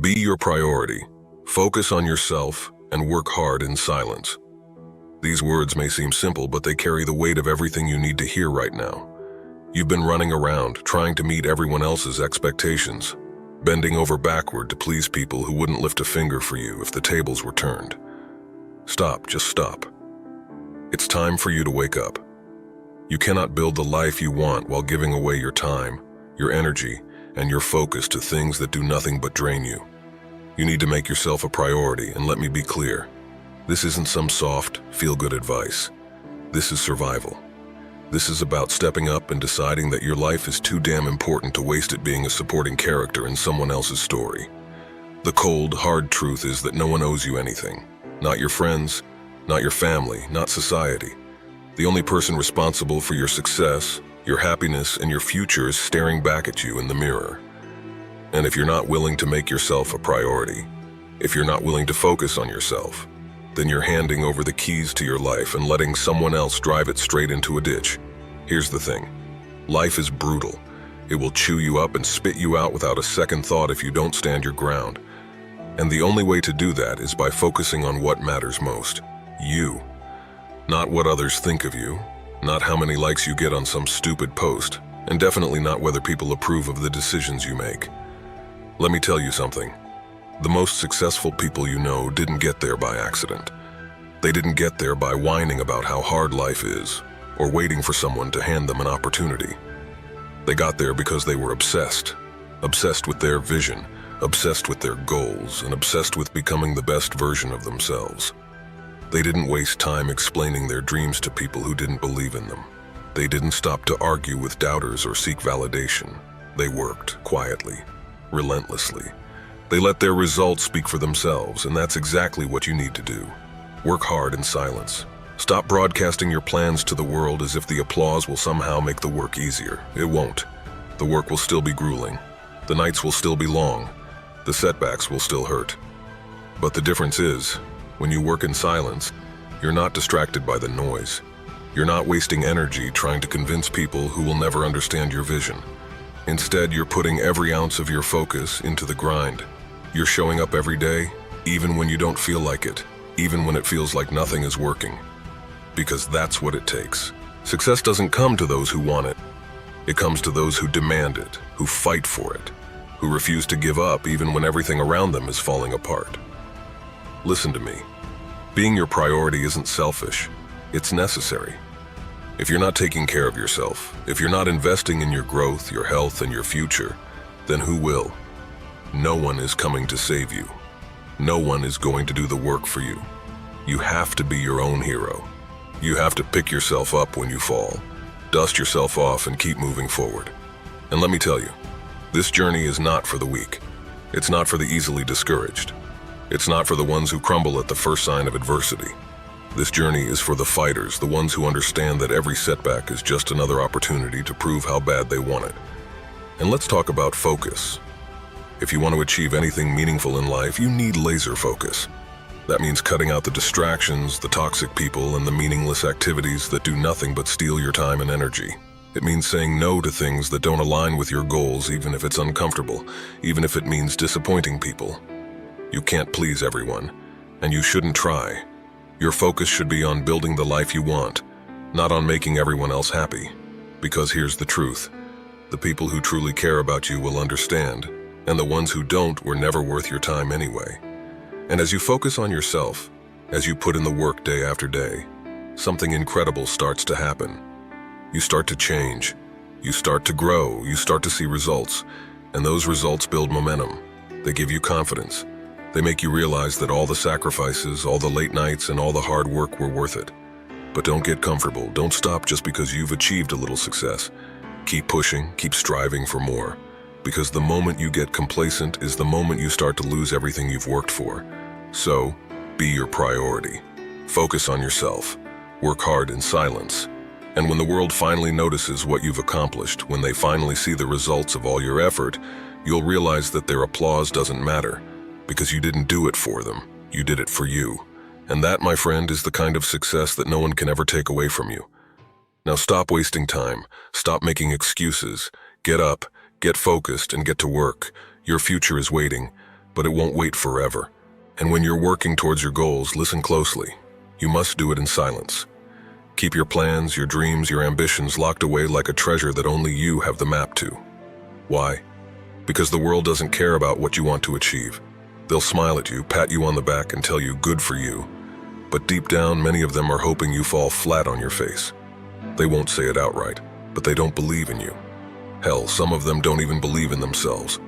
Be your priority. Focus on yourself and work hard in silence. These words may seem simple, but they carry the weight of everything you need to hear right now. You've been running around, trying to meet everyone else's expectations, bending over backward to please people who wouldn't lift a finger for you if the tables were turned. Stop, just stop. It's time for you to wake up. You cannot build the life you want while giving away your time, your energy, and your focus to things that do nothing but drain you. You need to make yourself a priority, and let me be clear. This isn't some soft, feel-good advice. This is survival. This is about stepping up and deciding that your life is too damn important to waste it being a supporting character in someone else's story. The cold, hard truth is that no one owes you anything. Not your friends, not your family, not society. The only person responsible for your success, your happiness, and your future is staring back at you in the mirror. And if you're not willing to make yourself a priority, if you're not willing to focus on yourself, then you're handing over the keys to your life and letting someone else drive it straight into a ditch. Here's the thing. Life is brutal. It will chew you up and spit you out without a second thought if you don't stand your ground. And the only way to do that is by focusing on what matters most. You. Not what others think of you, not how many likes you get on some stupid post, and definitely not whether people approve of the decisions you make. Let me tell you something. The most successful people you know didn't get there by accident. They didn't get there by whining about how hard life is, or waiting for someone to hand them an opportunity. They got there because they were obsessed. Obsessed with their vision, obsessed with their goals, and obsessed with becoming the best version of themselves. They didn't waste time explaining their dreams to people who didn't believe in them. They didn't stop to argue with doubters or seek validation. They worked quietly, relentlessly. They let their results speak for themselves, and that's exactly what you need to do. Work hard in silence. Stop broadcasting your plans to the world as if the applause will somehow make the work easier. It won't. The work will still be grueling. The nights will still be long. The setbacks will still hurt. But the difference is, when you work in silence, you're not distracted by the noise. You're not wasting energy trying to convince people who will never understand your vision. Instead, you're putting every ounce of your focus into the grind. You're showing up every day, even when you don't feel like it, even when it feels like nothing is working. Because that's what it takes. Success doesn't come to those who want it. It comes to those who demand it, who fight for it, who refuse to give up even when everything around them is falling apart. Listen to me. Being your priority isn't selfish. It's necessary. If you're not taking care of yourself, if you're not investing in your growth, your health, and your future, then who will? No one is coming to save you. No one is going to do the work for you. You have to be your own hero. You have to pick yourself up when you fall, dust yourself off, and keep moving forward. And let me tell you, this journey is not for the weak. It's not for the easily discouraged. It's not for the ones who crumble at the first sign of adversity. This journey is for the fighters, the ones who understand that every setback is just another opportunity to prove how bad they want it. And let's talk about focus. If you want to achieve anything meaningful in life, you need laser focus. That means cutting out the distractions, the toxic people, and the meaningless activities that do nothing but steal your time and energy. It means saying no to things that don't align with your goals, even if it's uncomfortable, even if it means disappointing people. You can't please everyone, and you shouldn't try. Your focus should be on building the life you want, not on making everyone else happy. Because here's the truth. The people who truly care about you will understand, and the ones who don't were never worth your time anyway. And as you focus on yourself, as you put in the work day after day, something incredible starts to happen. You start to change, you start to grow, you start to see results, and those results build momentum. They give you confidence. They make you realize that all the sacrifices, all the late nights, and all the hard work were worth it. But don't get comfortable. Don't stop just because you've achieved a little success. Keep pushing, keep striving for more. Because the moment you get complacent is the moment you start to lose everything you've worked for. So, be your priority. Focus on yourself. Work hard in silence. And when the world finally notices what you've accomplished, when they finally see the results of all your effort, you'll realize that their applause doesn't matter. Because you didn't do it for them. You did it for you. And that, my friend, is the kind of success that no one can ever take away from you. Now stop wasting time. Stop making excuses. Get up, get focused, and get to work. Your future is waiting. but it won't wait forever. And when you're working towards your goals, listen closely. You must do it in silence. Keep your plans, your dreams, your ambitions locked away like a treasure that only you have the map to. Why? Because the world doesn't care about what you want to achieve. They'll smile at you, pat you on the back, and tell you good for you. But deep down, many of them are hoping you fall flat on your face. They won't say it outright, but they don't believe in you. Hell, some of them don't even believe in themselves.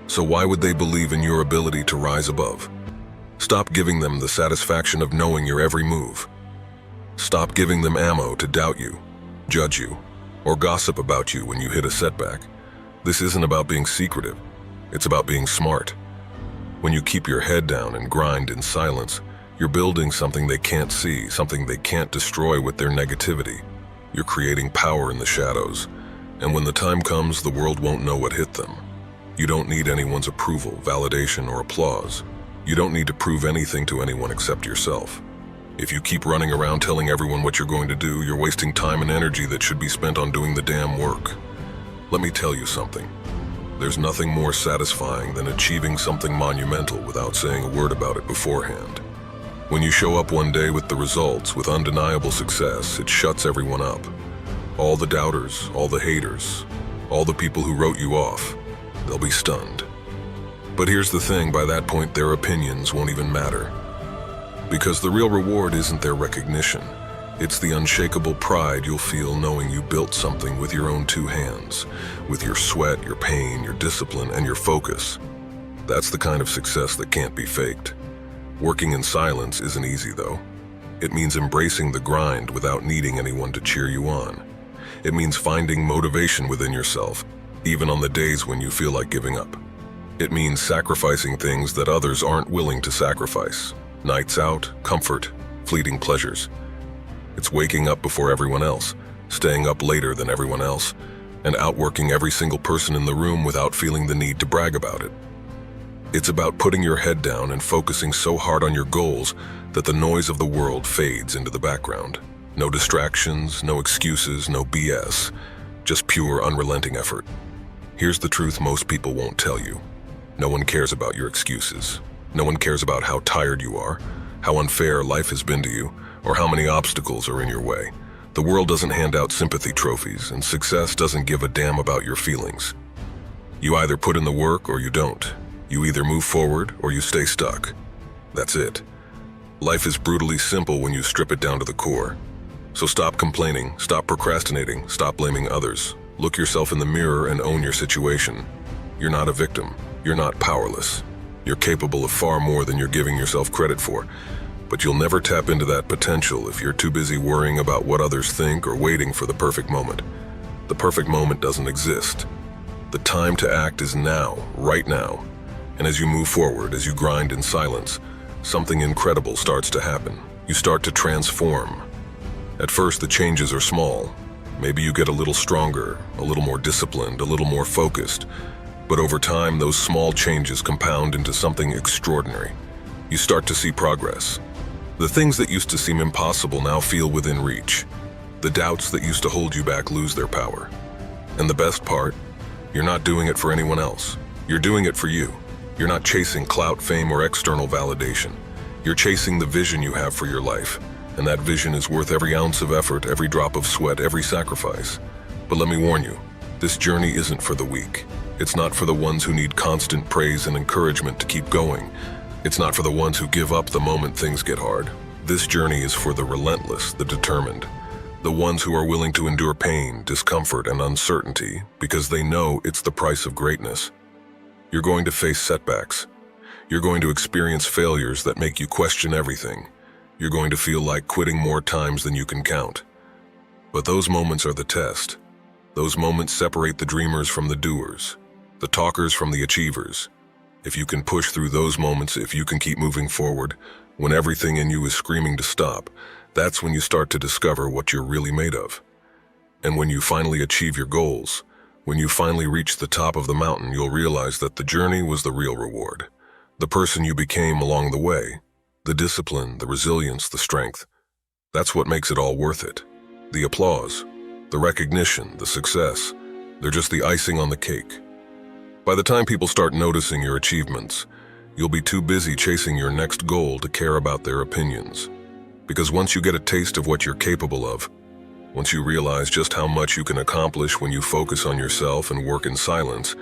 So why would they believe in your ability to rise above? Stop giving them the satisfaction of knowing your every move. Stop giving them ammo to doubt you, judge you, or gossip about you when you hit a setback. This isn't about being secretive. It's about being smart. When you keep your head down and grind in silence, you're building something they can't see, something they can't destroy with their negativity. You're creating power in the shadows. And when the time comes, the world won't know what hit them. You don't need anyone's approval, validation, or applause. You don't need to prove anything to anyone except yourself. If you keep running around telling everyone what you're going to do, you're wasting time and energy that should be spent on doing the damn work. Let me tell you something. There's nothing more satisfying than achieving something monumental without saying a word about it beforehand. When you show up one day with the results, with undeniable success, it shuts everyone up. All the doubters, all the haters, all the people who wrote you off, they'll be stunned. But here's the thing, by that point their opinions won't even matter. Because the real reward isn't their recognition. It's the unshakable pride you'll feel knowing you built something with your own two hands, with your sweat, your pain, your discipline, and your focus. That's the kind of success that can't be faked. Working in silence isn't easy, though. It means embracing the grind without needing anyone to cheer you on. It means finding motivation within yourself, even on the days when you feel like giving up. It means sacrificing things that others aren't willing to sacrifice. Nights out, comfort, fleeting pleasures. It's waking up before everyone else, staying up later than everyone else, and outworking every single person in the room without feeling the need to brag about it. It's about putting your head down and focusing so hard on your goals that the noise of the world fades into the background. No distractions, no excuses, no BS, just pure, unrelenting effort. Here's the truth most people won't tell you. No one cares about your excuses. No one cares about how tired you are, how unfair life has been to you, or how many obstacles are in your way. The world doesn't hand out sympathy trophies, and success doesn't give a damn about your feelings. You either put in the work or you don't. You either move forward or you stay stuck. That's it. Life is brutally simple when you strip it down to the core. So stop complaining, stop procrastinating, stop blaming others. Look yourself in the mirror and own your situation. You're not a victim. You're not powerless. You're capable of far more than you're giving yourself credit for. But you'll never tap into that potential if you're too busy worrying about what others think or waiting for the perfect moment. The perfect moment doesn't exist. The time to act is now, right now. And as you move forward, as you grind in silence, something incredible starts to happen. You start to transform. At first, the changes are small. Maybe you get a little stronger, a little more disciplined, a little more focused. But over time, those small changes compound into something extraordinary. You start to see progress. The things that used to seem impossible now feel within reach. The doubts that used to hold you back lose their power. And the best part, you're not doing it for anyone else. You're doing it for you. You're not chasing clout, fame, or external validation. You're chasing the vision you have for your life. And that vision is worth every ounce of effort, every drop of sweat, every sacrifice. But let me warn you, this journey isn't for the weak. It's not for the ones who need constant praise and encouragement to keep going. It's not for the ones who give up the moment things get hard. This journey is for the relentless, the determined, the ones who are willing to endure pain, discomfort, and uncertainty because they know it's the price of greatness. You're going to face setbacks. You're going to experience failures that make you question everything. You're going to feel like quitting more times than you can count. But those moments are the test. Those moments separate the dreamers from the doers, the talkers from the achievers. If you can push through those moments, if you can keep moving forward, when everything in you is screaming to stop, that's when you start to discover what you're really made of. And when you finally achieve your goals, when you finally reach the top of the mountain, you'll realize that the journey was the real reward. The person you became along the way, the discipline, the resilience, the strength. That's what makes it all worth it. The applause, the recognition, the success, they're just the icing on the cake. By the time people start noticing your achievements, You'll be too busy chasing your next goal to care about their opinions. Because once you get a taste of what you're capable of, once you realize just how much you can accomplish when you focus on yourself and work in silence,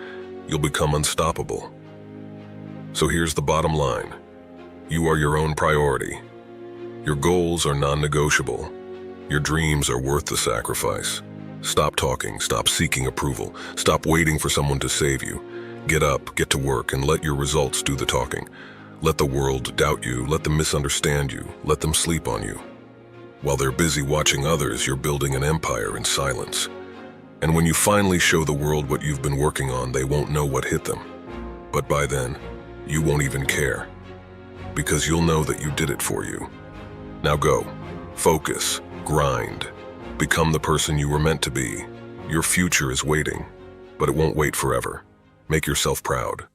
you'll become unstoppable. So here's the bottom line. You are your own priority. Your goals are non-negotiable. Your dreams are worth the sacrifice. Stop talking, stop seeking approval, stop waiting for someone to save you. Get up, get to work, and let your results do the talking. Let the world doubt you, let them misunderstand you, let them sleep on you. While they're busy watching others, you're building an empire in silence. And when you finally show the world what you've been working on, they won't know what hit them. But by then, you won't even care. Because you'll know that you did it for you. Now go, focus, grind, become the person you were meant to be. Your future is waiting, but it won't wait forever. Make yourself proud.